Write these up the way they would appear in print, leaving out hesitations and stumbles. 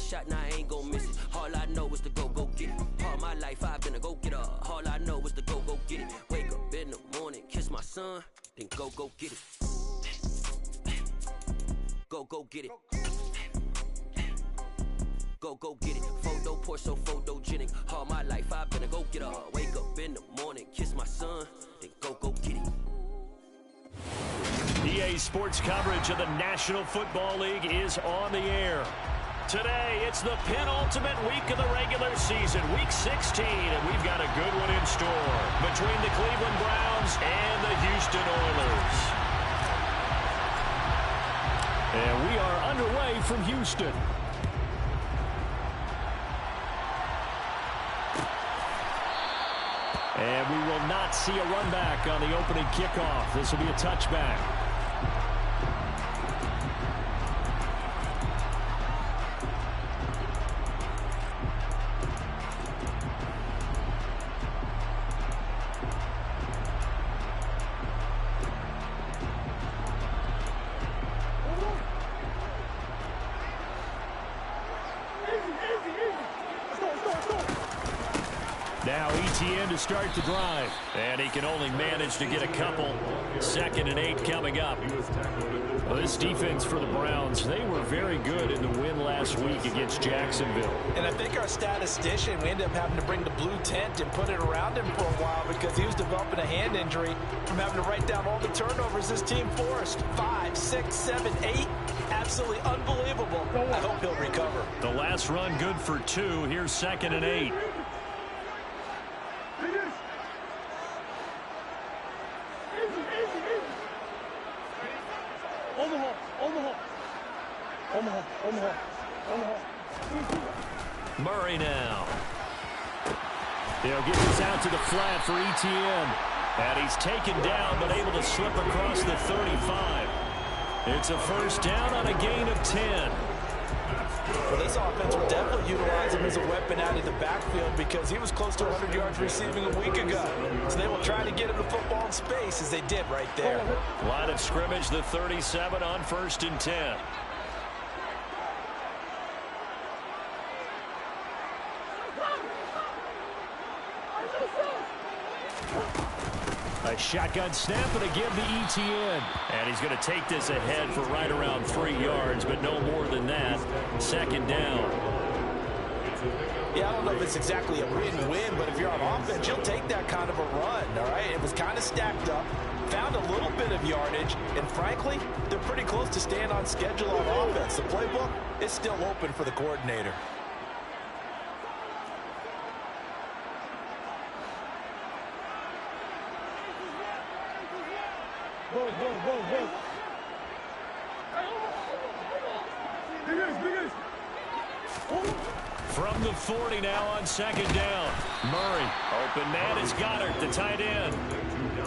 shot, now I ain't gon' miss it. All I know is to go get it. All my life I've been a go-getter. All I know is to go get it. Wake up in the morning, kiss my son, then go get it. Go get it. Go get it. Photo poor, so photogenic. All my life I've been a go-getter. Wake up in the morning, kiss my son, then go get it. EA Sports coverage of the National Football League is on the air. Today, it's the penultimate week of the regular season, week 16, and we've got a good one in store between the Cleveland Browns and the Houston Oilers. And we are underway from Houston. And we will not see a run back on the opening kickoff. This will be a touchback. Now ETN to start the drive. And he can only manage to get a couple. 2nd and 8 coming up. Well, this defense for the Browns, they were very good in the win last week against Jacksonville. And I think our statistician, we ended up having to bring the blue tent and put it around him for a while because he was developing a hand injury from having to write down all the turnovers this team forced. 5, 6, 7, 8. Absolutely unbelievable. I hope he'll recover. The last run good for 2. Here's 2nd and 8. Murray now. He'll get this out to the flat for ETN. And he's taken down, but able to slip across the 35. It's a first down on a gain of 10. Well, this offense will definitely utilize him as a weapon out of the backfield because he was close to 100 yards receiving a week ago. So they will try to get him the football in space as they did right there. Line of scrimmage, the 37 on 1st and 10. A shotgun snap and again to ETN. And he's going to take this ahead for right around 3 yards, but no more than that. 2nd down. Yeah, I don't know if it's exactly a win-win, but if you're on offense, you'll take that kind of a run, all right? It was kind of stacked up, found a little bit of yardage, and frankly, they're pretty close to staying on schedule on offense. The playbook is still open for the coordinator. From the 40 now on 2nd down. Murray, open man is Goddard, the tight end.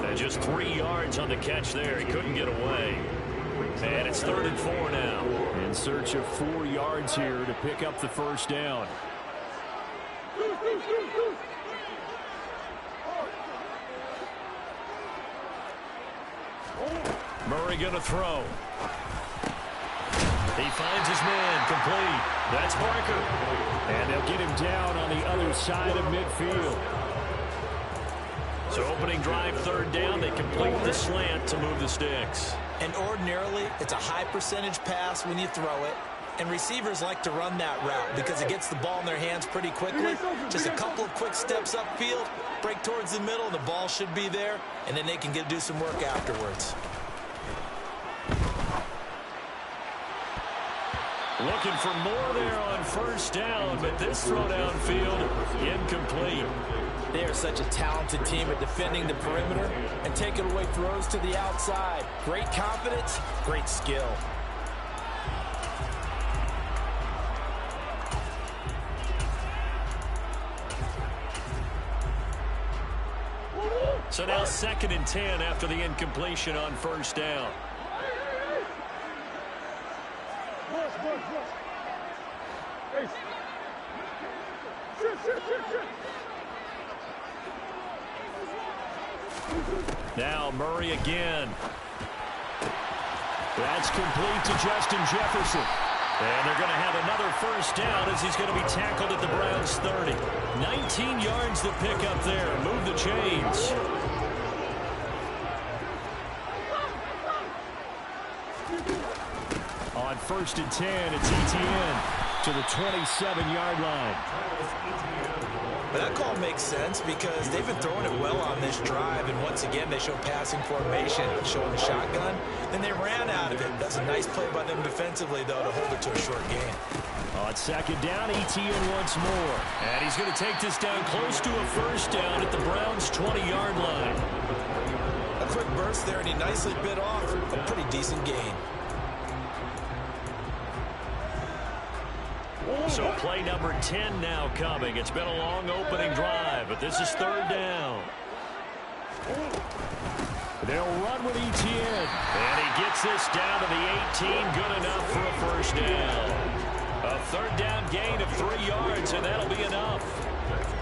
And just 3 yards on the catch there. He couldn't get away. And it's 3rd and 4 now. In search of 4 yards here to pick up the first down. Murray going to throw. He finds his man, complete. That's Barker. And they'll get him down on the other side of midfield. So opening drive, 3rd down. They complete the slant to move the sticks. And ordinarily, it's a high percentage pass when you throw it. And receivers like to run that route because it gets the ball in their hands pretty quickly. Just a couple of quick steps upfield, break towards the middle, and the ball should be there. And then they can do some work afterwards. Looking for more there on 1st down, but this throw downfield, incomplete. They are such a talented team at defending the perimeter and taking away throws to the outside. Great confidence, great skill. So now 2nd and 10 after the incompletion on 1st down. Now Murray again. That's complete to Justin Jefferson. And they're going to have another first down as he's going to be tackled at the Browns' 30. 19 yards to pick up there. Move the chains. On 1st and 10, it's Etienne to the 27-yard line. But that call makes sense because they've been throwing it well on this drive, and once again they show passing formation, showing the shotgun. Then they ran out of it. That's a nice play by them defensively, though, to hold it to a short gain. On 2nd down, Etienne once more. And he's going to take this down close to a first down at the Browns' 20-yard line. A quick burst there, and he nicely bit off a pretty decent gain. So play number 10 now coming. It's been a long opening drive, but this is 3rd down. They'll run with Etienne. And he gets this down to the 18. Good enough for a first down. A 3rd down gain of 3 yards, and that'll be enough.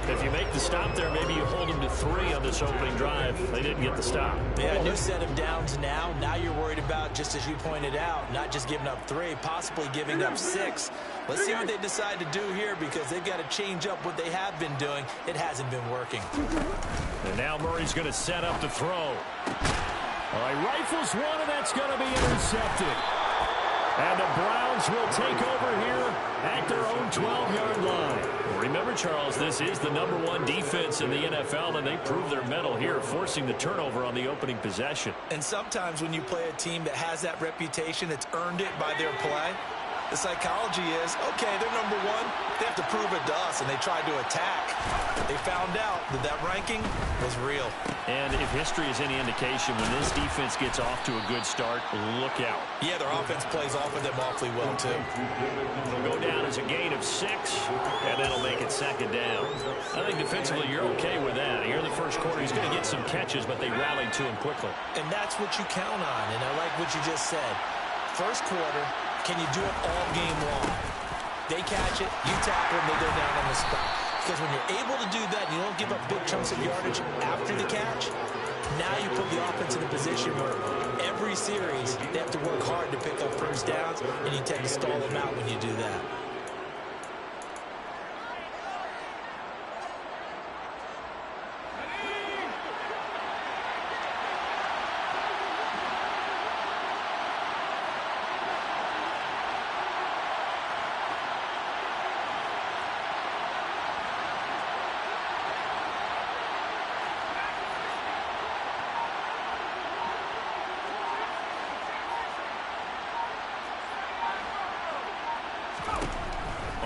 If you make the stop there, maybe you hold them to 3 on this opening drive. They didn't get the stop. Yeah, new set of downs now. Now you're worried about, just as you pointed out, not just giving up 3, possibly giving up 6. Let's see what they decide to do here because they've got to change up what they have been doing. It hasn't been working. And now Murray's going to set up to throw. All right, rifles one, and that's going to be intercepted. And the Browns will take over here at their own 12-yard line. Remember, Charles, this is the #1 defense in the NFL, and they prove their mettle here, forcing the turnover on the opening possession. And sometimes when you play a team that has that reputation, it's earned it by their play. The psychology is, okay, they're #1. They have to prove it to us, and they tried to attack. They found out that that ranking was real. And if history is any indication, when this defense gets off to a good start, look out. Yeah, their offense plays off of them awfully well, too. It'll go down as a gain of 6, and that'll make it 2nd down. I think defensively you're okay with that. Here in the first quarter, he's going to get some catches, but they rallied to him quickly. And that's what you count on, and I like what you just said. First quarter, can you do it all game long? They catch it, you tackle them, they go down on the spot. Because when you're able to do that, you don't give up big chunks of yardage after the catch, now you put the offense in a position where every series they have to work hard to pick up first downs, and you tend to stall them out when you do that.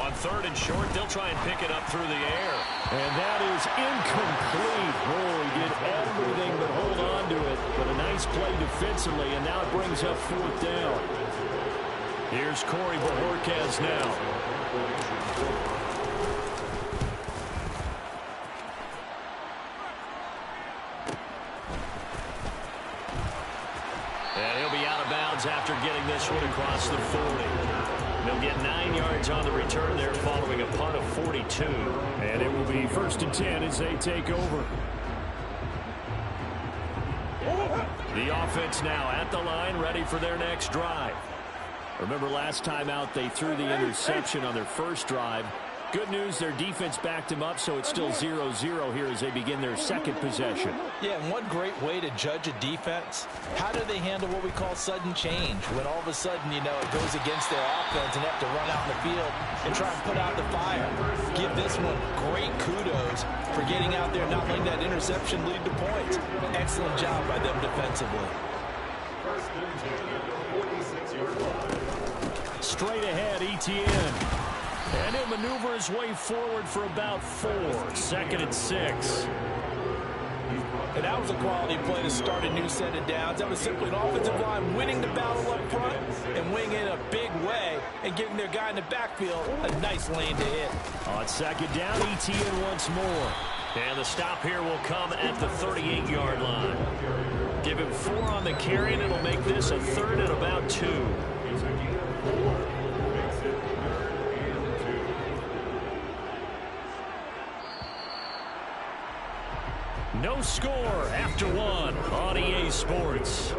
On 3rd and short, they'll try and pick it up through the air. And that is incomplete. Oh, he did everything but hold on to it. But a nice play defensively, and now it brings up 4th down. Here's Corey Bojorquez now. And he'll be out of bounds after getting this one across the 40. They'll get 9 yards on the return there following a punt of 42. And it will be 1st and 10 as they take over. The offense now at the line, ready for their next drive. Remember last time out they threw the interception on their first drive. Good news, their defense backed him up, so it's still 0-0 here as they begin their 2nd possession. Yeah, and one great way to judge a defense, how do they handle what we call sudden change? When all of a sudden, you know, it goes against their offense and they have to run out in the field and try and put out the fire. Give this one great kudos for getting out there and not letting that interception lead to points. Excellent job by them defensively. Straight ahead, Etienne. And he'll maneuver his way forward for about 4. 2nd and 6. And that was a quality play to start a new set of downs. That was simply an offensive line winning the battle up front and winning in a big way and giving their guy in the backfield a nice lane to hit. On 2nd down, Etienne once more. And the stop here will come at the 38-yard line. Give him 4 on the carry, and it'll make this a 3rd and about 2. No score after 1 on EA Sports.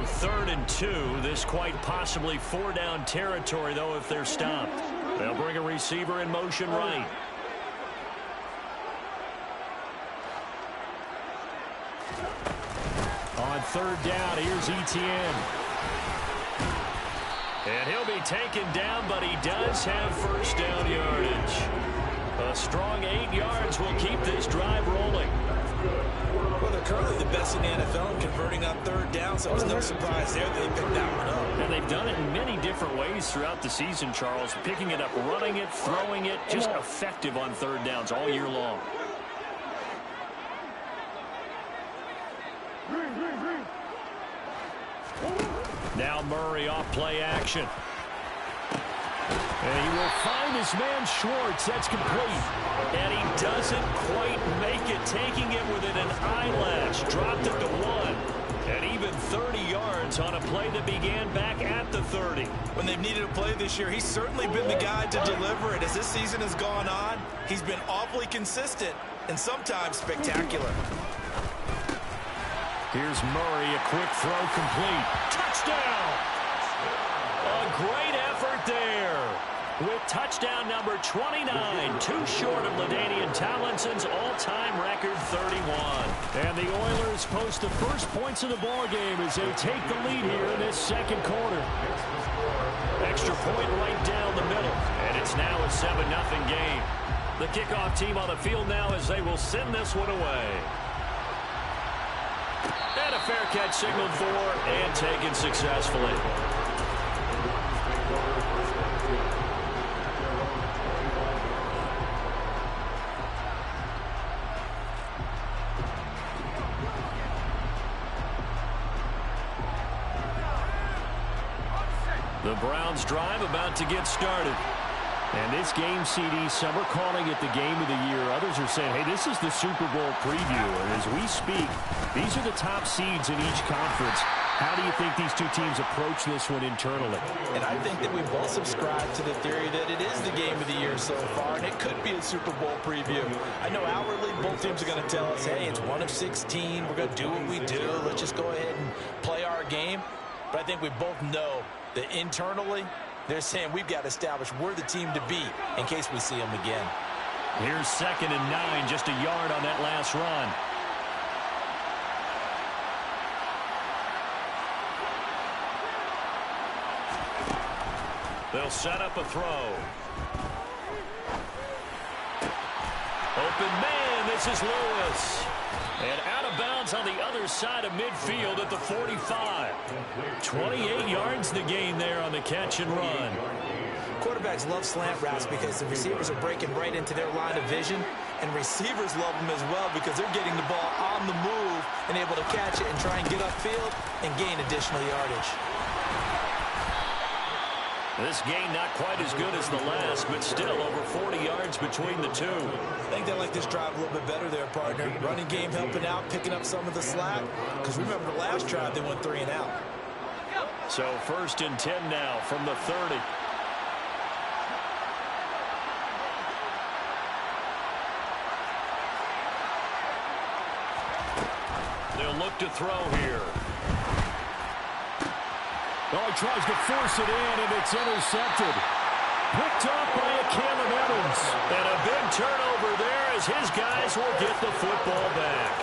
3rd and 2. This quite possibly 4-down territory, though, if they're stopped. They'll bring a receiver in motion right. On 3rd down, here's Etienne. And he'll be taken down, but he does have 1st down yardage. A strong 8 yards will keep this drive rolling. Well, they're currently the best in the NFL in converting on 3rd down, so it's no surprise there they picked that one up. And they've done it in many different ways throughout the season, Charles. Picking it up, running it, throwing it, just effective on 3rd downs all year long. Now Murray off play action. And he will find his man Schwartz. That's complete. And he doesn't quite make it, taking it within an eyelash. Dropped it to 1. And even 30 yards on a play that began back at the 30. When they've needed a play this year, he's certainly been the guy to deliver it. As this season has gone on, he's been awfully consistent and sometimes spectacular. Here's Murray, a quick throw complete. Touchdown! A great effort there. With touchdown number 29, too short of LaDainian Tomlinson's all-time record 31. And the Oilers post the first points of the ballgame as they take the lead here in this 2nd quarter. Extra point right down the middle, and it's now a 7-0 game. The kickoff team on the field now as they will send this one away. And a fair catch signaled for and taken successfully. The Browns drive about to get started. And this game, CD, some are calling it the game of the year. Others are saying, hey, this is the Super Bowl preview. And as we speak, these are the top seeds in each conference. How do you think these two teams approach this one internally? And I think that we both subscribe to the theory that it is the game of the year so far, and it could be a Super Bowl preview. I know outwardly both teams are going to tell us, hey, it's 1 of 16. We're going to do what we do. Let's just go ahead and play our game. But I think we both know that internally, they're saying we've got to establish we're the team to beat in case we see them again. Here's 2nd and 9, just a yard on that last run. They'll set up a throw. Open man, this is Lewis. And out of bounds on the other side of midfield at the 45. 28 yards the gain there on the catch and run. Quarterbacks love slant routes because the receivers are breaking right into their line of vision, and receivers love them as well because they're getting the ball on the move and able to catch it and try and get upfield and gain additional yardage. This gain not quite as good as the last, but still over 40 yards between the two. I think they like this drive a little bit better there, partner. Running game helping out, picking up some of the slack. Because remember the last drive, they went 3 and out. So 1st and 10 now from the 30. They'll look to throw here. Oh, he tries to force it in, and it's intercepted. Picked off by a Caleb Evans. And a big turnover there as his guys will get the football back.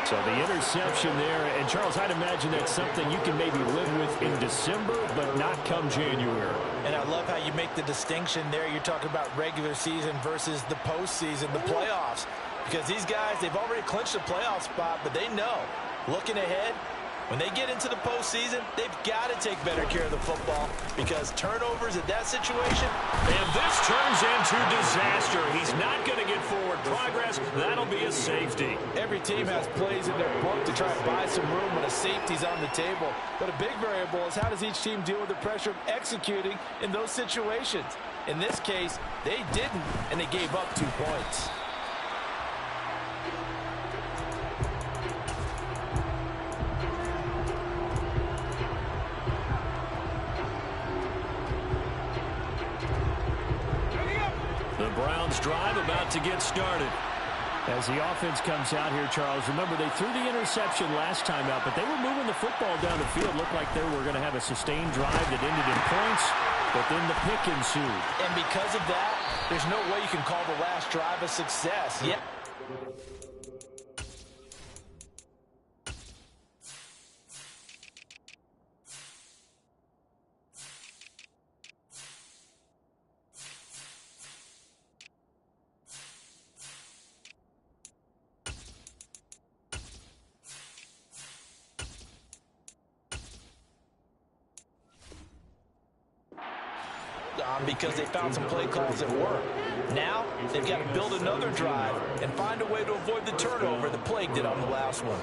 So the interception there, and Charles, I'd imagine that's something you can maybe live with in December, but not come January. And I love how you make the distinction there. You're talking about regular season versus the postseason, the playoffs. Because these guys, they've already clinched a playoff spot, but they know, looking ahead, when they get into the postseason, they've got to take better care of the football because turnovers in that situation. And this turns into disaster. He's not going to get forward progress. That'll be a safety. Every team has plays in their book to try and buy some room when a safety's on the table. But a big variable is how does each team deal with the pressure of executing in those situations. In this case, they didn't, and they gave up 2 points. The Browns drive about to get started. As the offense comes out here, Charles, remember they threw the interception last time out, but they were moving the football down the field. Looked like they were going to have a sustained drive that ended in points, but then the pick ensued. And because of that, there's no way you can call the last drive a success. Yep. Because they found some play calls that work. Now, they've got to build another drive and find a way to avoid the turnover that plagued it on the last one.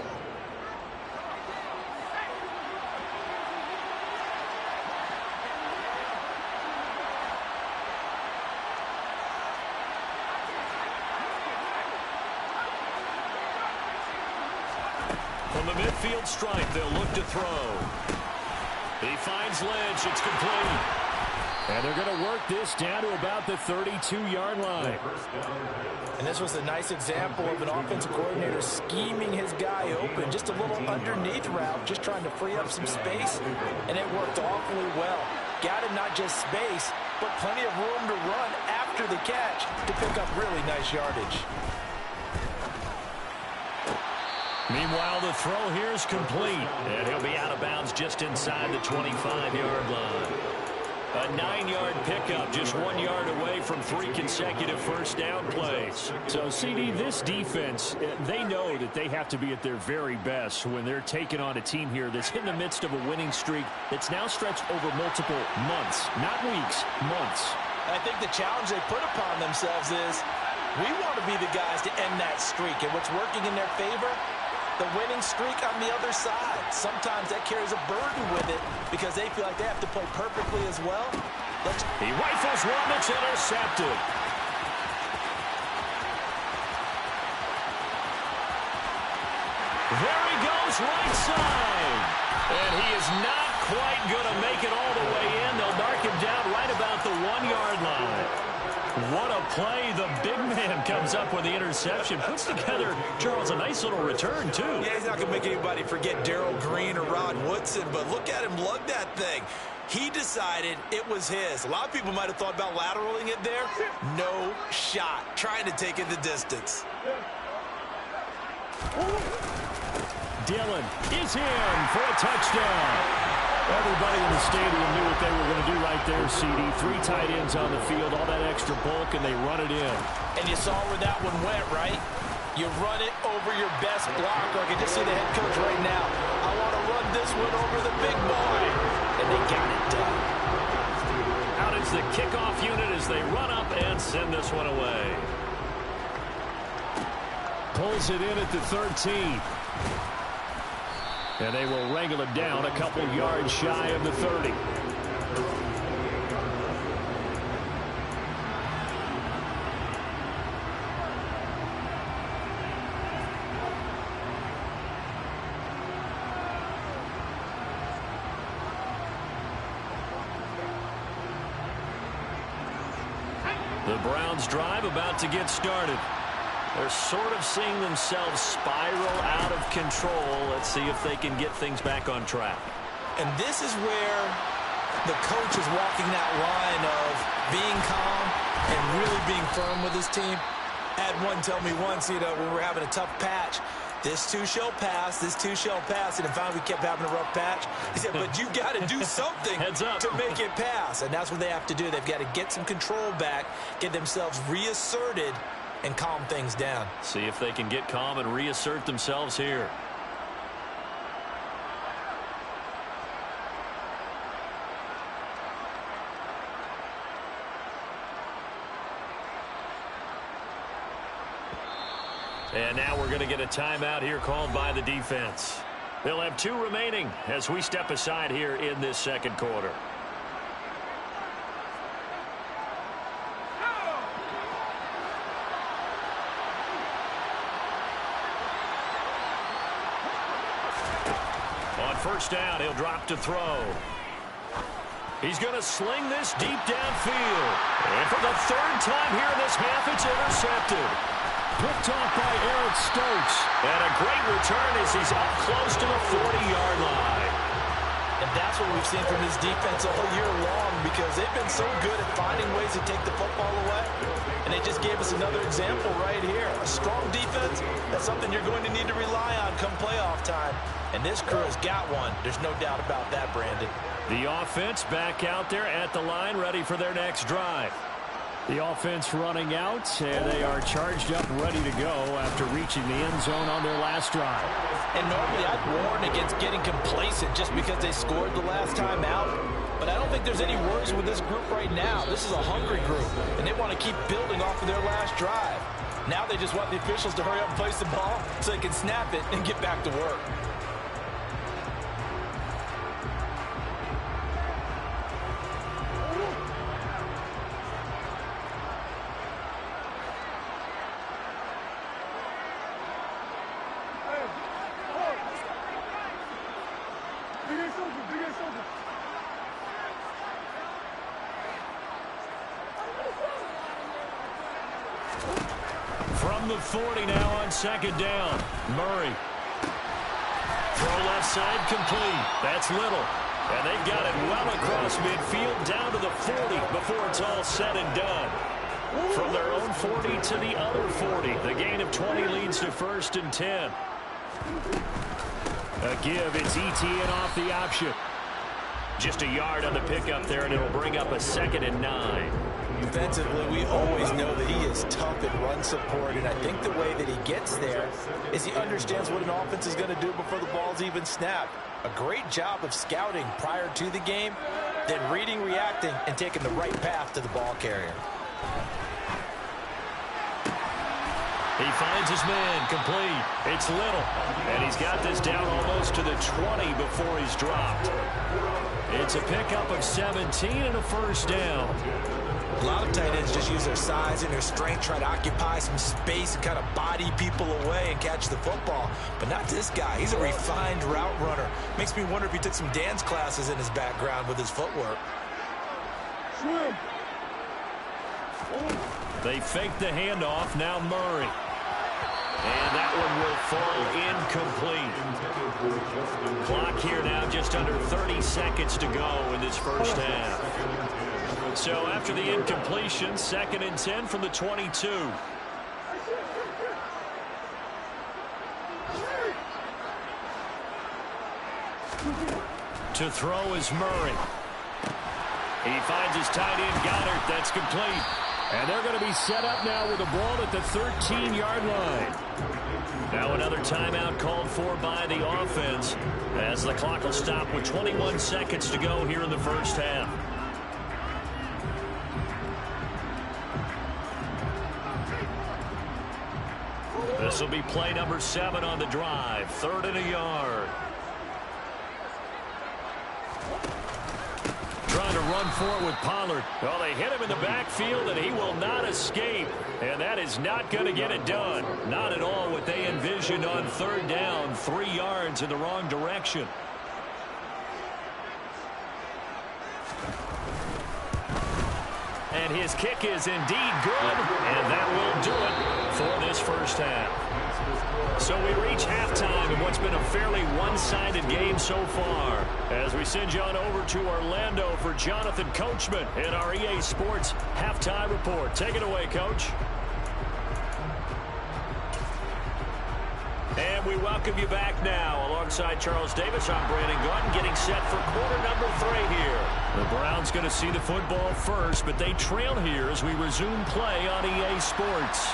From the midfield stripe, they'll look to throw. He finds Lynch. It's complete. And they're going to work this down to about the 32-yard line. And this was a nice example of an offensive coordinator scheming his guy open. Just a little underneath route, just trying to free up some space. And it worked awfully well. Got him not just space, but plenty of room to run after the catch to pick up really nice yardage. Meanwhile, the throw here is complete. And he'll be out of bounds just inside the 25-yard line. A 9-yard pickup, just 1 yard away from 3 consecutive first down plays. So, CD, this defense, they know that they have to be at their very best when they're taking on a team here that's in the midst of a winning streak that's now stretched over multiple months, not weeks, months. I think the challenge they put upon themselves is we want to be the guys to end that streak. And what's working in their favor? The winning streak on the other side. Sometimes that carries a burden with it because they feel like they have to play perfectly as well. He rifles one that's intercepted. There he goes, right side. And he is not quite going to make it all the way in. They'll mark him down right about the 1-yard line. What a play. The big man comes up with the interception. Puts together, Charles, a nice little return, too. Yeah, he's not going to make anybody forget Darrell Green or Rod Woodson, but look at him lug that thing. He decided it was his. A lot of people might have thought about lateraling it there. No shot. Trying to take it the distance. Dillon is in for a touchdown. Everybody in the stadium knew what they were going to do right there, CD. 3 tight ends on the field, all that extra bulk, and they run it in. And you saw where that one went, right? You run it over your best blocker. I can just see the head coach right now. I want to run this one over the big boy. And they got it done. Out is the kickoff unit as they run up and send this one away. Pulls it in at the 13. And they will wrangle it down a couple yards shy of the 30. The Browns drive about to get started. They're sort of seeing themselves spiral out of control. Let's see if they can get things back on track. And this is where the coach is walking that line of being calm and really being firm with his team. I had one tell me once, when we were having a tough patch, this too shall pass, this too shall pass, and then finally we kept having a rough patch. He said, but you got to do something to make it pass. And that's what they have to do. They've got to get some control back, get themselves reasserted, and calm things down. See if they can get calm and reassert themselves here. And now we're going to get a timeout here called by the defense. They'll have 2 remaining as we step aside here in this second quarter. On first down, he'll drop to throw. He's going to sling this deep downfield. And for the 3rd time here in this half, it's intercepted. picked off by Eric Stokes. And a great return as he's up close to the 40-yard line. And that's what we've seen from this defense all year long, because they've been so good at finding ways to take the football away. And they just gave us another example right here. A strong defense, that's something you're going to need to rely on come playoff time. And this crew has got one. There's no doubt about that, Brandon. The offense back out there at the line, ready for their next drive. The offense running out, and they are charged up, ready to go after reaching the end zone on their last drive. And normally I'd warn against getting complacent just because they scored the last time out. But I don't think there's any worries with this group right now. This is a hungry group, and they want to keep building off of their last drive. Now they just want the officials to hurry up and place the ball so they can snap it and get back to work. From the 40 now on second down. Murray. Throw left side complete. That's Little. And they've got it well across midfield down to the 40 before it's all said and done. From their own 40 to the other 40. The gain of 20 leads to 1st and 10. A give. It's ETN off the option. Just a yard on the pickup there, and it'll bring up a 2nd and 9. Defensively, we always know that he is tough in run support, and I think the way that he gets there is he understands what an offense is going to do before the ball's even snapped. A great job of scouting prior to the game, then reading, reacting, and taking the right path to the ball carrier. He finds his man complete. It's Little, and he's got this down almost to the 20 before he's dropped. It's a pickup of 17 and a 1st down. A lot of tight ends just use their size and their strength, try to occupy some space and kind of body people away and catch the football. But not this guy. He's a refined route runner. Makes me wonder if he took some dance classes in his background with his footwork. They fake the handoff. Now Murray. And that one will fall incomplete. Clock here now just under 30 seconds to go in this first half. So after the incompletion, 2nd and 10 from the 22. To throw is Murray. He finds his tight end, Goddard. That's complete. And they're going to be set up now with the ball at the 13-yard line. Now another timeout called for by the offense as the clock will stop with 21 seconds to go here in the first half. This will be play number 7 on the drive. 3rd and a yard. Trying to run for it with Pollard. Well, they hit him in the backfield, and he will not escape. And that is not going to get it done. Not at all what they envisioned on 3rd down. 3 yards in the wrong direction. And his kick is indeed good. And that will do it for this first half. So we reach halftime in what's been a fairly one-sided game so far. As we send you on over to Orlando for Jonathan Coachman in our EA Sports Halftime Report. Take it away, Coach. And we welcome you back now. Alongside Charles Davis, I'm Brandon Gordon, getting set for quarter number 3 here. The Browns going to see the football first, but they trail here as we resume play on EA Sports.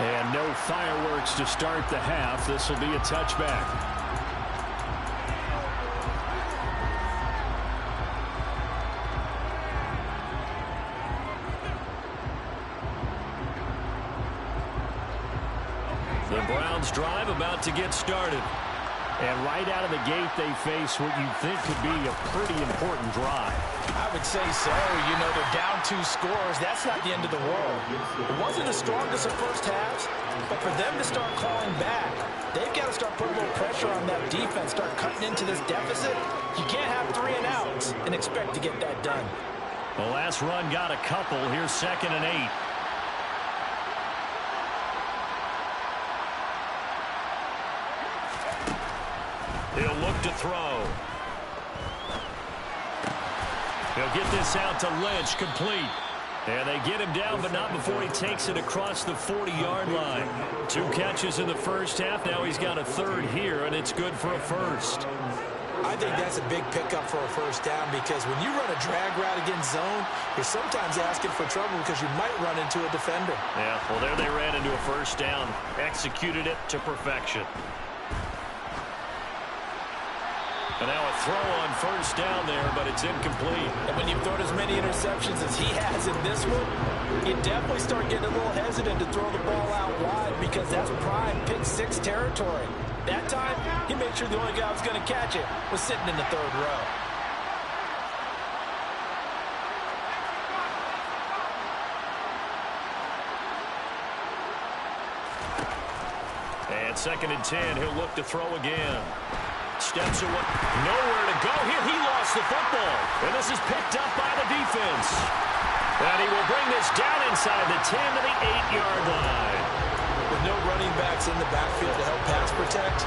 And no fireworks to start the half. This will be a touchback. The Browns drive about to get started. And right out of the gate, they face what you think could be a pretty important drive. I would say so. You know, they're down 2 scores. That's not the end of the world. It wasn't the strongest of first halves, but for them to start clawing back, they've got to start putting a little pressure on that defense, start cutting into this deficit. You can't have 3 and outs and expect to get that done. The last run got a couple. Here's 2nd and 8. to throw. He'll get this out to Lynch, complete. And they get him down, but not before he takes it across the 40-yard line. 2 catches in the first half. Now he's got a third here, and it's good for a first. I think that's a big pickup for a first down because when you run a drag route against zone, you're sometimes asking for trouble because you might run into a defender. Yeah, well, there they ran into a first down. Executed it to perfection. And now a throw on first down there, but it's incomplete. And when you've thrown as many interceptions as he has in this one, you definitely start getting a little hesitant to throw the ball out wide because that's prime pick 6 territory. That time, he made sure the only guy who was going to catch it was sitting in the 3rd row. And 2nd and 10, he'll look to throw again. Steps away. Nowhere to go here. He lost the football. And this is picked up by the defense. And he will bring this down inside the 10 to the 8-yard line. With no running backs in the backfield to help pass protect,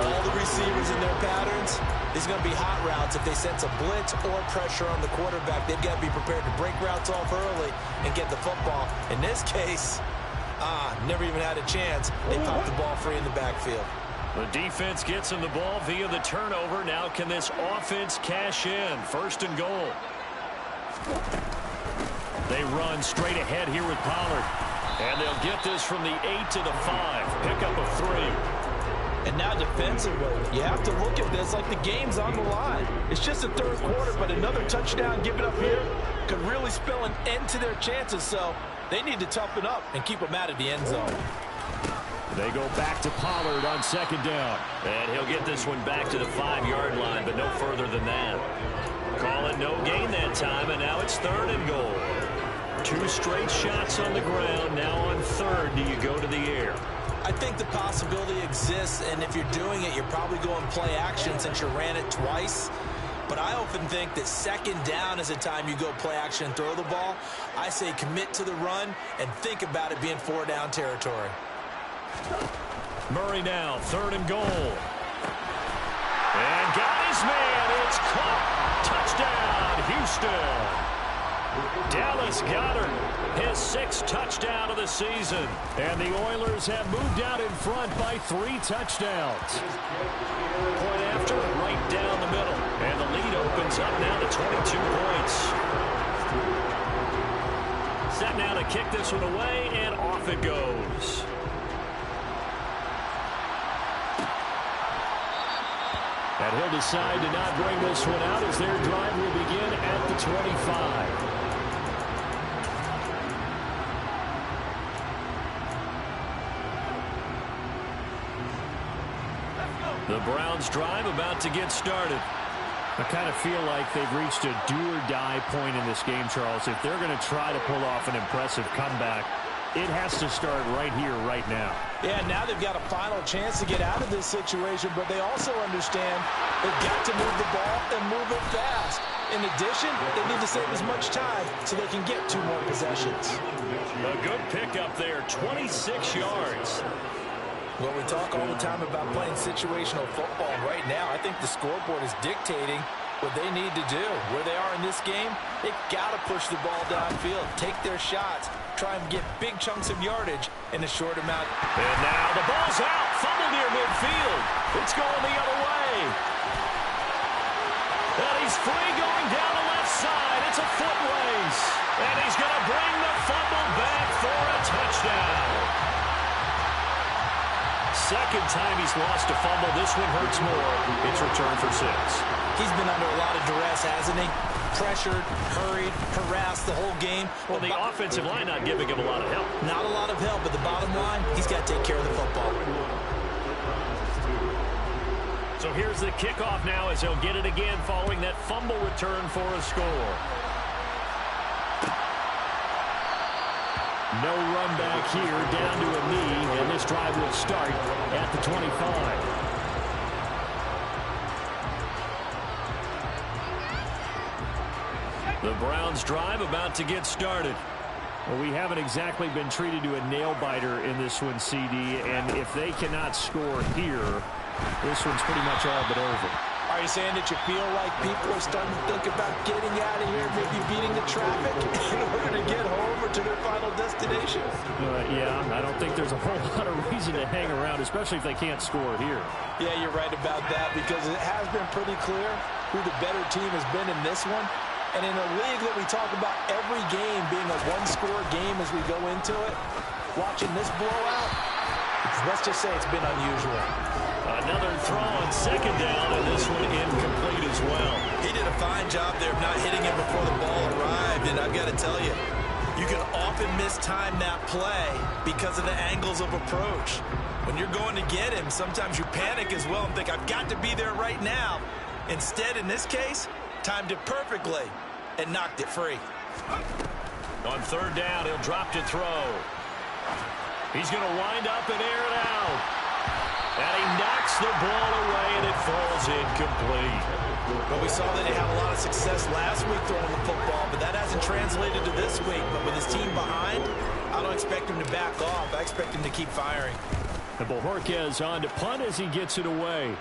all the receivers in their patterns, these are going to be hot routes. If they sense a blitz or pressure on the quarterback, they've got to be prepared to break routes off early and get the football. In this case, never even had a chance. They popped the ball free in the backfield. The defense gets him the ball via the turnover. Now can this offense cash in? 1st and goal. They run straight ahead here with Pollard. And they'll get this from the 8 to the 5. Pickup of 3. And now defensively, you have to look at this like the game's on the line. It's just the 3rd quarter, but another touchdown given up here could really spell an end to their chances. So they need to toughen up and keep them out of the end zone. They go back to Pollard on 2nd down. And he'll get this one back to the 5-yard line, but no further than that. Call it no gain that time, and now it's 3rd and goal. 2 straight shots on the ground. Now on 3rd, do you go to the air? I think the possibility exists, and if you're doing it, you're probably going play action since you ran it twice. But I often think that 2nd down is a time you go play action and throw the ball. I say commit to the run and think about it being 4-down territory. Murray now, 3rd and goal. And got his man. It's caught. Touchdown, Houston. Dallas Goedert, his 6th touchdown of the season. And the Oilers have moved out in front by 3 touchdowns. Point after, right down the middle. And the lead opens up now to 22 points. Set now to kick this one away, and off it goes. And he'll decide to not bring this one out as their drive will begin at the 25. The Browns drive about to get started. I kind of feel like they've reached a do-or-die point in this game, Charles. If they're going to try to pull off an impressive comeback, it has to start right here, right now. Yeah, now they've got a final chance to get out of this situation, but they also understand they've got to move the ball and move it fast. In addition, they need to save as much time so they can get 2 more possessions. A good pickup there, 26 yards. Well, we talk all the time about playing situational football. Right now, I think the scoreboard is dictating what they need to do. Where they are in this game, they've got to push the ball downfield, take their shots, try and get big chunks of yardage in a short amount. And now the ball's out, fumble near midfield. It's going the other way. And he's free going down the left side. It's a foot race. And he's going to bring the fumble back for a touchdown. 2nd time he's lost a fumble. This one hurts more. It's returned for 6. He's been under a lot of duress, hasn't he? Pressured, hurried, harassed the whole game. Well, the offensive line not giving him a lot of help. Not a lot of help, but the bottom line, he's got to take care of the football. So here's the kickoff now as he'll get it again following that fumble return for a score. No run back here, down to a knee, and this drive will start at the 25. The Browns drive about to get started. Well, we haven't exactly been treated to a nail-biter in this one, CD, and if they cannot score here, this one's pretty much all but over. Are you saying that you feel like people are starting to think about getting out of here, maybe beating the traffic in order to get home or to their final destination? Yeah, I don't think there's a whole lot of reason to hang around, especially if they can't score here. Yeah, you're right about that, because it has been pretty clear who the better team has been in this one. And in a league that we talk about every game being a one-score game as we go into it, watching this blowout, let's just say it's been unusual. Another throw on second down, and this one incomplete as well. He did a fine job there of not hitting him before the ball arrived, and I've got to tell you, you can often mistime that play because of the angles of approach. When you're going to get him, sometimes you panic as well and think, I've got to be there right now. Instead, in this case, timed it perfectly and knocked it free. On third down, he'll drop to throw. He's going to wind up and air it out. And he knocks the ball away, and it falls incomplete. Well, we saw that he had a lot of success last week throwing the football, but that hasn't translated to this week. But with his team behind, I don't expect him to back off. I expect him to keep firing. And Bojorquez on to punt as he gets it away.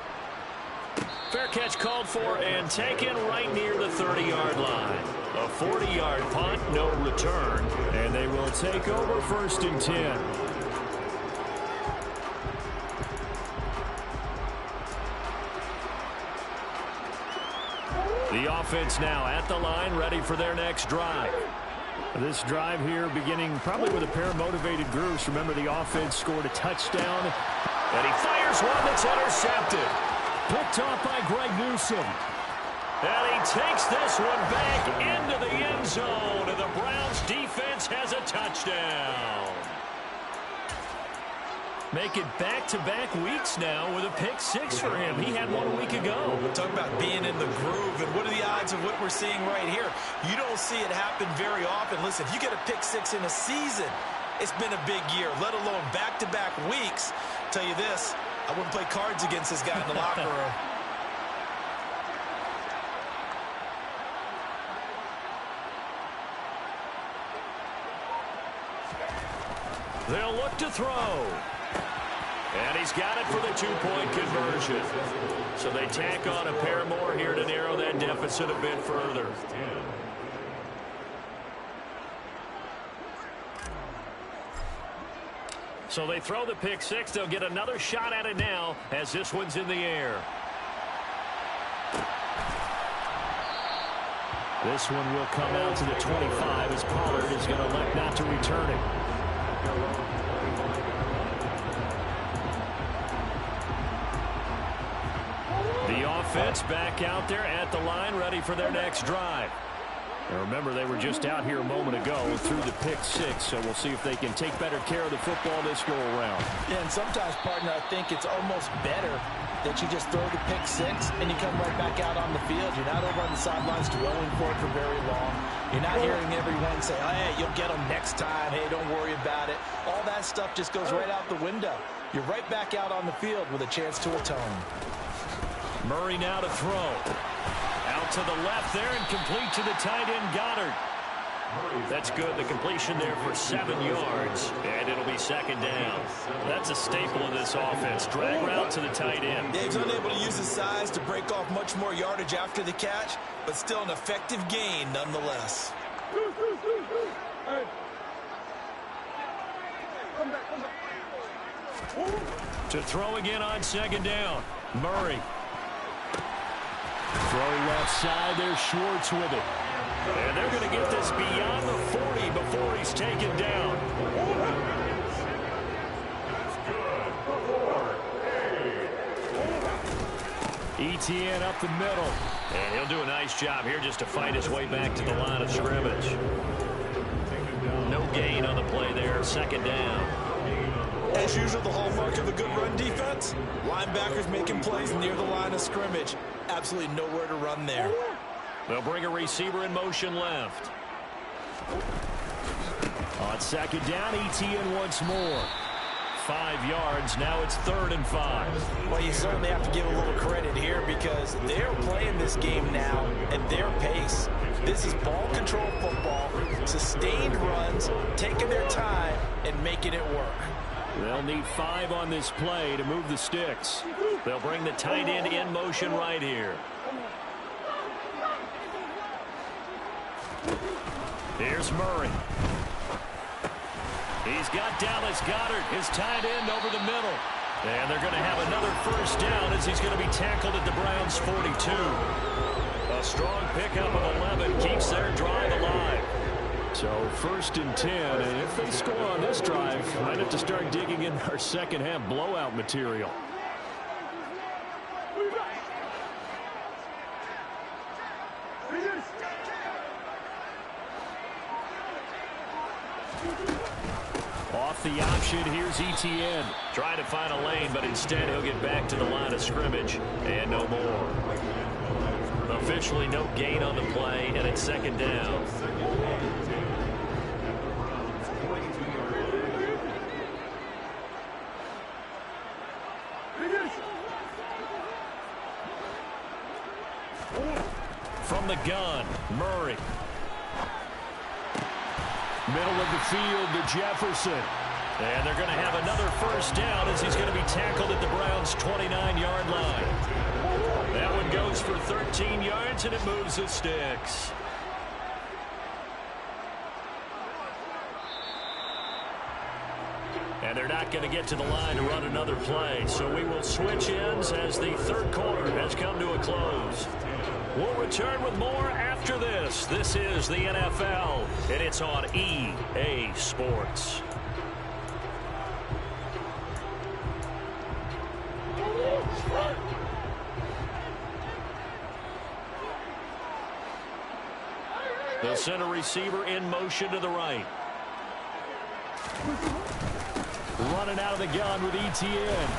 Fair catch called for and taken right near the 30-yard line. A 40-yard punt, no return. And they will take over 1st and 10. The offense now at the line, ready for their next drive. This drive here beginning probably with a pair of motivated groups. Remember, the offense scored a touchdown. And he fires one that's intercepted. Picked off by Greg Newsome. And he takes this one back into the end zone. And the Browns defense has a touchdown. Make it back-to-back weeks now with a pick six for him. He had one a week ago. Talk about being in the groove, and what are the odds of what we're seeing right here? You don't see it happen very often. Listen, if you get a pick six in a season, it's been a big year, let alone back-to-back weeks. Tell you this, I wouldn't play cards against this guy in the locker room. They'll look to throw. And he's got it for the two-point conversion. So they tack on a pair more here to narrow that deficit a bit further. So they throw the pick six. They'll get another shot at it now as this one's in the air. This one will come out to the 25 as Pollard is going to elect not to return it. The offense back out there at the line, ready for their next drive. And remember, they were just out here a moment ago through the pick six, so we'll see if they can take better care of the football this go-around. Yeah, and sometimes, partner, I think it's almost better that you just throw the pick six and you come right back out on the field. You're not over on the sidelines dwelling for it for very long. You're not hearing everyone say, oh, hey, you'll get them next time. Hey, don't worry about it. All that stuff just goes right out the window. You're right back out on the field with a chance to atone. Murray now to throw. Out to the left there and complete to the tight end, Goddard. That's good. The completion there for 7 yards, and it'll be second down. That's a staple of this offense. Drag route to the tight end. Dave's unable to use his size to break off much more yardage after the catch, but still an effective gain nonetheless. To throw again on second down. Murray. Throw left side. There's Schwartz with it. And they're going to get this beyond the 40 before he's taken down. Etienne up the middle. And he'll do a nice job here just to fight his way back to the line of scrimmage. No gain on the play there. Second down. As usual, the hallmark of a good run defense, linebackers making plays near the line of scrimmage. Absolutely nowhere to run there. They'll bring a receiver in motion left. On second down, Etienne once more. 5 yards. Now it's 3rd and 5. Well, you certainly have to give a little credit here because they're playing this game now at their pace. This is ball control football, sustained runs, taking their time and making it work. They'll need 5 on this play to move the sticks. They'll bring the tight end in motion right here. Here's Murray. He's got Dallas Goedert, his tight end, over the middle. And they're going to have another first down as he's going to be tackled at the Browns' 42. A strong pickup of 11 keeps their drive alive. So 1st and 10, and if they score on this drive, might have to start digging in our second half blowout material. Off the option, here's Etienne. Trying to find a lane, but instead he'll get back to the line of scrimmage. And no more. Officially no gain on the play, and it's 2nd down. From the gun, Murray. Middle of the field to Jefferson. And they're going to have another first down as he's going to be tackled at the Browns' 29-yard line. That one goes for 13 yards, and it moves the sticks. And they're not going to get to the line to run another play. So we will switch ends as the 3rd quarter has come to a close. We'll return with more after this. This is the NFL, and it's on EA Sports. The center receiver in motion to the right. Running out of the gun with Etienne.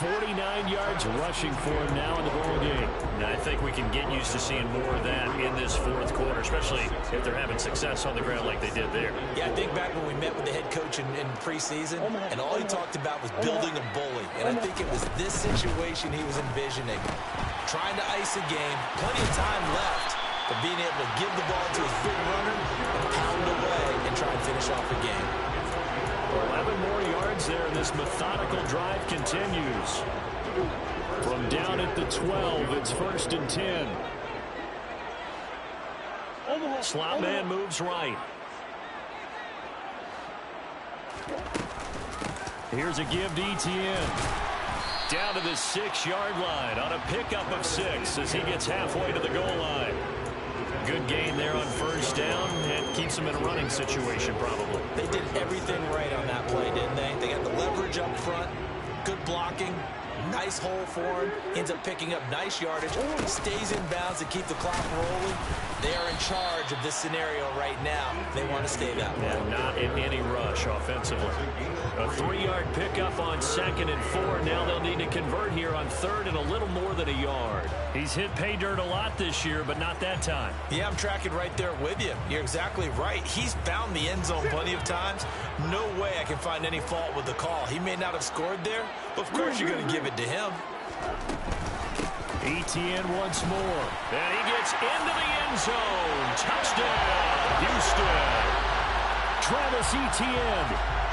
49 yards rushing for him now in the ball game. And I think we can get used to seeing more of that in this 4th quarter, especially if they're having success on the ground like they did there. Yeah, I think back when we met with the head coach in preseason, and all he talked about was building a bully. And I think it was this situation he was envisioning. Trying to ice a game, plenty of time left, but being able to give the ball to his big runner and pound away and try and finish off the game. 11 more yards there, and this methodical drive continues. From down at the 12, it's 1st and 10. Slot man moves right. Here's a give to Etienne. Down to the 6-yard line on a pickup of 6 as he gets halfway to the goal line. Good gain there on first down, and keeps him in a running situation probably. They did everything right on that play, didn't they? They got the leverage up front, good blocking, nice hole for him, ends up picking up nice yardage, stays in bounds to keep the clock rolling. They are in charge of this scenario right now. They want to stay that way. And not in any rush offensively. A 3-yard pickup on 2nd and 4. Now they'll need to convert here on 3rd and a little more than a yard. He's hit pay dirt a lot this year, but not that time. Yeah, I'm tracking right there with you. You're exactly right. He's found the end zone plenty of times. No way I can find any fault with the call. He may not have scored there, but of course you're going to give it to him. Etienne once more. And he gets into the end zone. Touchdown, Houston. Travis Etienne,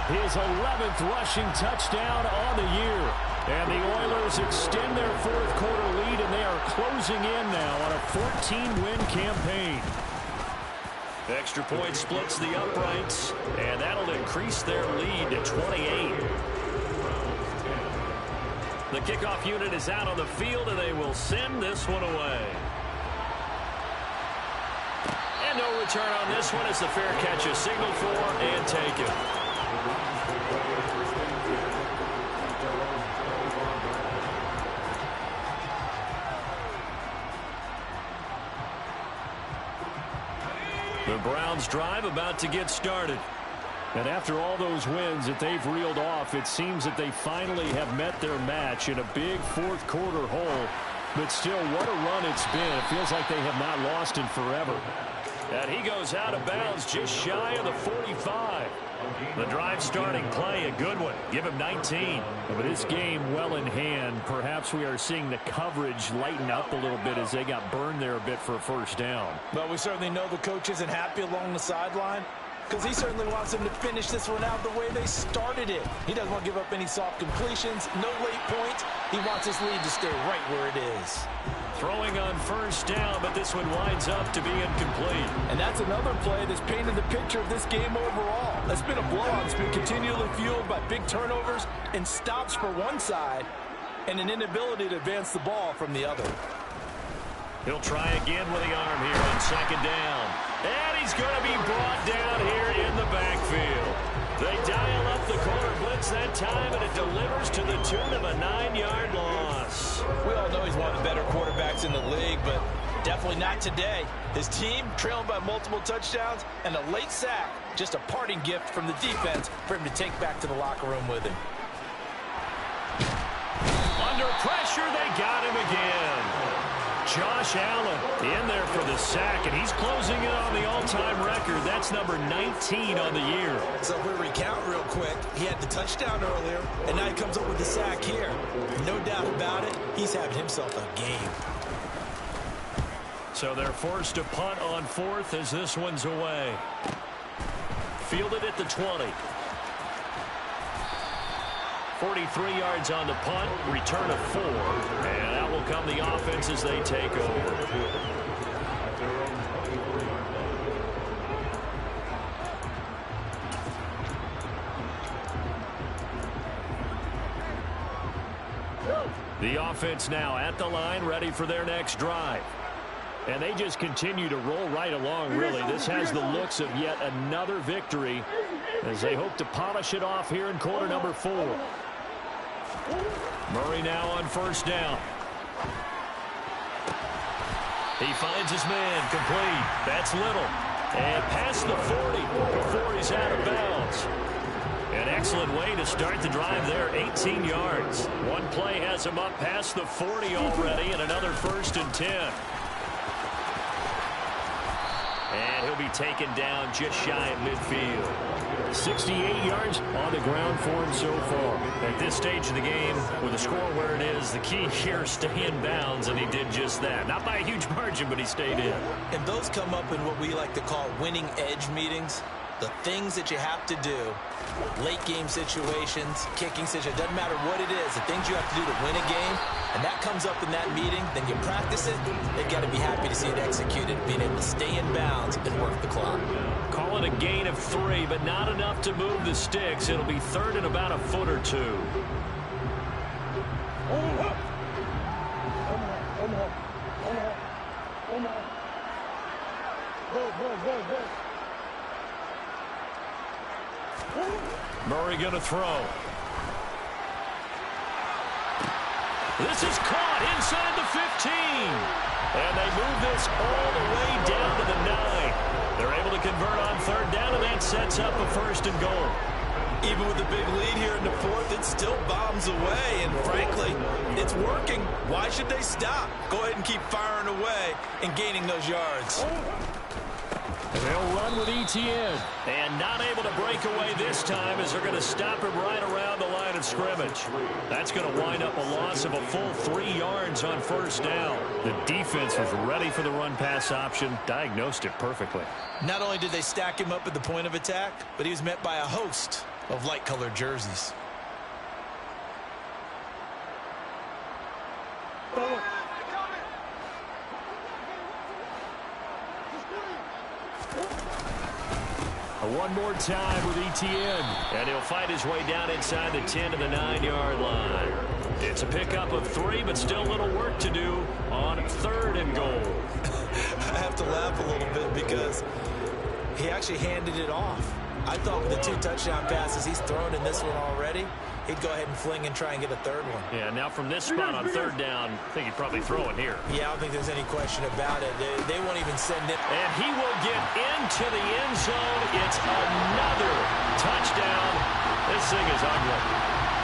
his 11th rushing touchdown on the year. And the Oilers extend their 4th quarter lead, and they are closing in now on a 14-win campaign. Extra point splits the uprights, and that'll increase their lead to 28. The kickoff unit is out on the field, and they will send this one away. And no return on this one as the fair catch is signaled for and taken. The Browns drive about to get started. And after all those wins that they've reeled off, it seems that they finally have met their match in a big 4th quarter hole. But still, what a run it's been. It feels like they have not lost in forever. And he goes out of bounds just shy of the 45. The drive starting play, a good one. Give him 19. But this game well in hand. Perhaps we are seeing the coverage lighten up a little bit as they got burned there a bit for a first down. Well, we certainly know the coach isn't happy along the sideline. because he certainly wants them to finish this one out the way they started it. He doesn't want to give up any soft completions, no late points. He wants his lead to stay right where it is. Throwing on first down, but this one winds up to be incomplete. And that's another play that's painted the picture of this game overall. It's been a blowout. It's been continually fueled by big turnovers and stops for one side and an inability to advance the ball from the other. He'll try again with the arm here on second down. And he's going to be brought down here in the backfield. They dial up the corner blitz that time, and it delivers to the tune of a 9-yard loss. We all know he's one of the better quarterbacks in the league, but definitely not today. His team trailing by multiple touchdowns and a late sack, just a parting gift from the defense for him to take back to the locker room with him. Under pressure, they got him again. Josh Allen in there for the sack, and he's closing in on the all-time record. That's number 19 on the year. So if we recount real quick, he had the touchdown earlier, and now he comes up with the sack here. No doubt about it, he's having himself a game. So they're forced to punt on fourth as this one's away. Fielded at the 20. 43 yards on the punt, return of 4. And out will come the offense as they take over. The offense now at the line, ready for their next drive. And they just continue to roll right along, really. This has the looks of yet another victory as they hope to polish it off here in quarter number 4. Murray now on first down. He finds his man, complete. That's Little. And past the 40 before he's out of bounds. An excellent way to start the drive there, 18 yards. One play has him up past the 40 already, and another 1st and 10. And he'll be taken down just shy of midfield. 68 yards on the ground for him so far. At this stage of the game, with the score where it is, the key here, stay in bounds, and he did just that. Not by a huge margin, but he stayed in. And those come up in what we like to call winning edge meetings. The things that you have to do, late game situations, kicking situations, doesn't matter what it is, the things you have to do to win a game, and that comes up in that meeting, then you practice it, they've got to be happy to see it executed, being able to stay in bounds and work the clock. Call it a gain of 3, but not enough to move the sticks. It'll be 3rd and about a foot or 2. Murray going to throw. This is caught inside the 15. And they move this all the way down to the 9. They're able to convert on 3rd down, and that sets up a 1st and goal. Even with the big lead here in the 4th, it still bombs away, and frankly, it's working. Why should they stop? Go ahead and keep firing away and gaining those yards. They'll run with Etienne. And not able to break away this time as they're going to stop him right around the line of scrimmage. That's going to wind up a loss of a full 3 yards on 1st down. The defense was ready for the run-pass option, diagnosed it perfectly. Not only did they stack him up at the point of attack, but he was met by a host of light-colored jerseys. One more time with Etienne. And he'll fight his way down inside the 10 to the 9-yard line. It's a pickup of 3, but still a little work to do on 3rd and goal. I have to laugh a little bit because he actually handed it off. I thought with the 2 touchdown passes he's thrown in this one already, he'd go ahead and fling and try and get a 3rd one. Yeah, now from this spot on 3rd down, I think he'd probably throw it here. Yeah, I don't think there's any question about it. They won't even send it. And he will get into the end zone. It's another touchdown. This thing is ugly.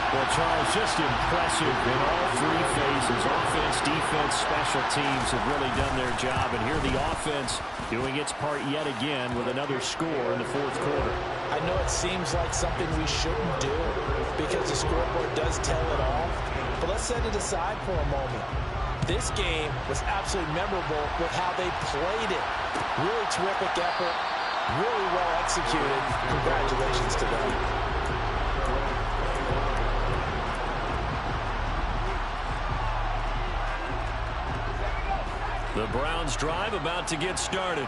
Well, Charles, just impressive in all 3 phases. Offense, defense, special teams have really done their job. And here the offense doing its part yet again with another score in the 4th quarter. I know it seems like something we shouldn't do because the scoreboard does tell it all. But let's set it aside for a moment. This game was absolutely memorable with how they played it. Really terrific effort. Really well executed. Congratulations to them. The Browns drive about to get started.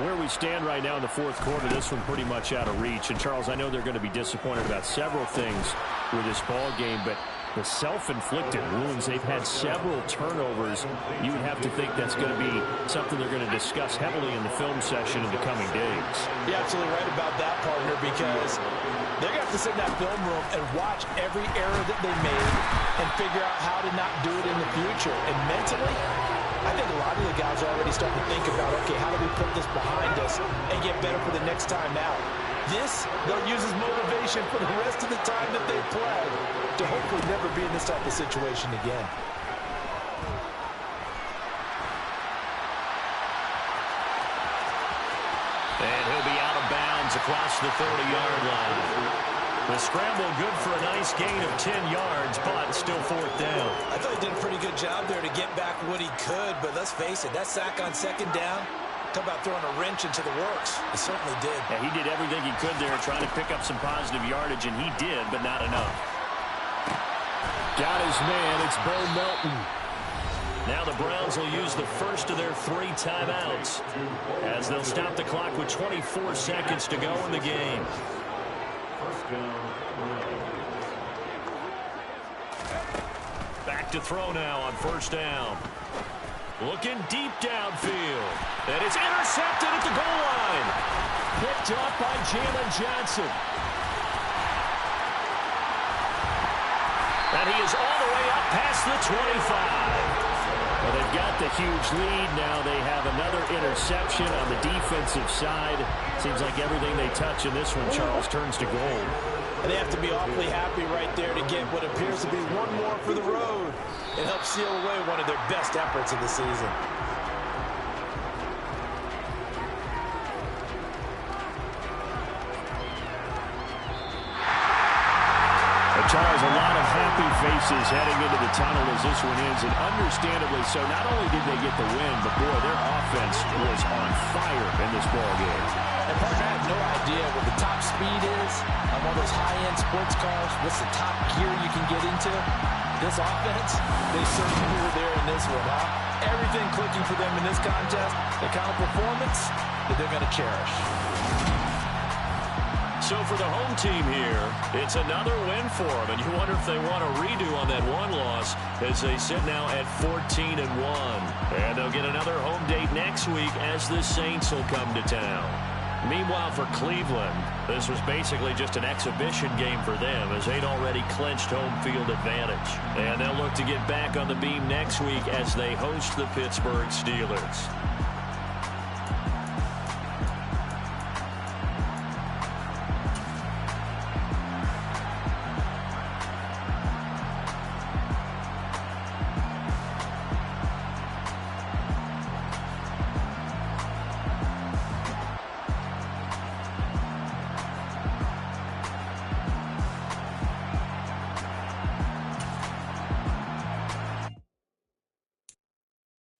Where we stand right now in the fourth quarter, this one pretty much out of reach. And, Charles, I know they're going to be disappointed about several things with this ball game, but the self-inflicted wounds, they've had several turnovers. You would have to think that's going to be something they're going to discuss heavily in the film session in the coming days. You're absolutely right about that, partner, because they're going to have to sit in that film room and watch every error that they made and figure out how to not do it in the future. And mentally, I think a lot of the guys are already starting to think about, okay, how do we put this behind us and get better for the next time out? This, they'll use as motivation for the rest of the time that they play to hopefully never be in this type of situation again. And he'll be out of bounds across the 30-yard line. The scramble good for a nice gain of 10 yards, but still fourth down. I thought he did a pretty good job there to get back what he could, but let's face it, that sack on second down, talk about throwing a wrench into the works. He certainly did. Yeah, he did everything he could there trying to pick up some positive yardage, and he did, but not enough. Got his man. It's Bo Melton. Now the Browns will use the first of their 3 timeouts as they'll stop the clock with 24 seconds to go in the game. Back to throw now on first down. Looking deep downfield. And it's intercepted at the goal line. Picked up by Jalen Johnson. And he is all the way up past the 25. Well, they've got the huge lead. Now they have another interception on the defensive side. Seems like everything they touch in this one, Charles, turns to gold. And they have to be awfully happy right there to get what appears to be one more for the road and help seal away one of their best efforts of the season. Charles, a lot of happy faces heading into the tunnel as this one ends, and understandably so. Not only did they get the win, but, boy, their offense was on fire in this ball game. And, partner, I have no idea what the top speed is on one of those high-end sports cars. What's the top gear you can get into? This offense, they certainly were there in this one, huh? Everything clicking for them in this contest, the kind of performance that they're going to cherish. So for the home team here, it's another win for them, and you wonder if they want a redo on that one loss as they sit now at 14-1. And they'll get another home date next week as the Saints will come to town. Meanwhile, for Cleveland, this was basically just an exhibition game for them as they'd already clinched home field advantage. And they'll look to get back on the beam next week as they host the Pittsburgh Steelers.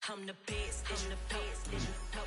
I'm the best, I'm the best.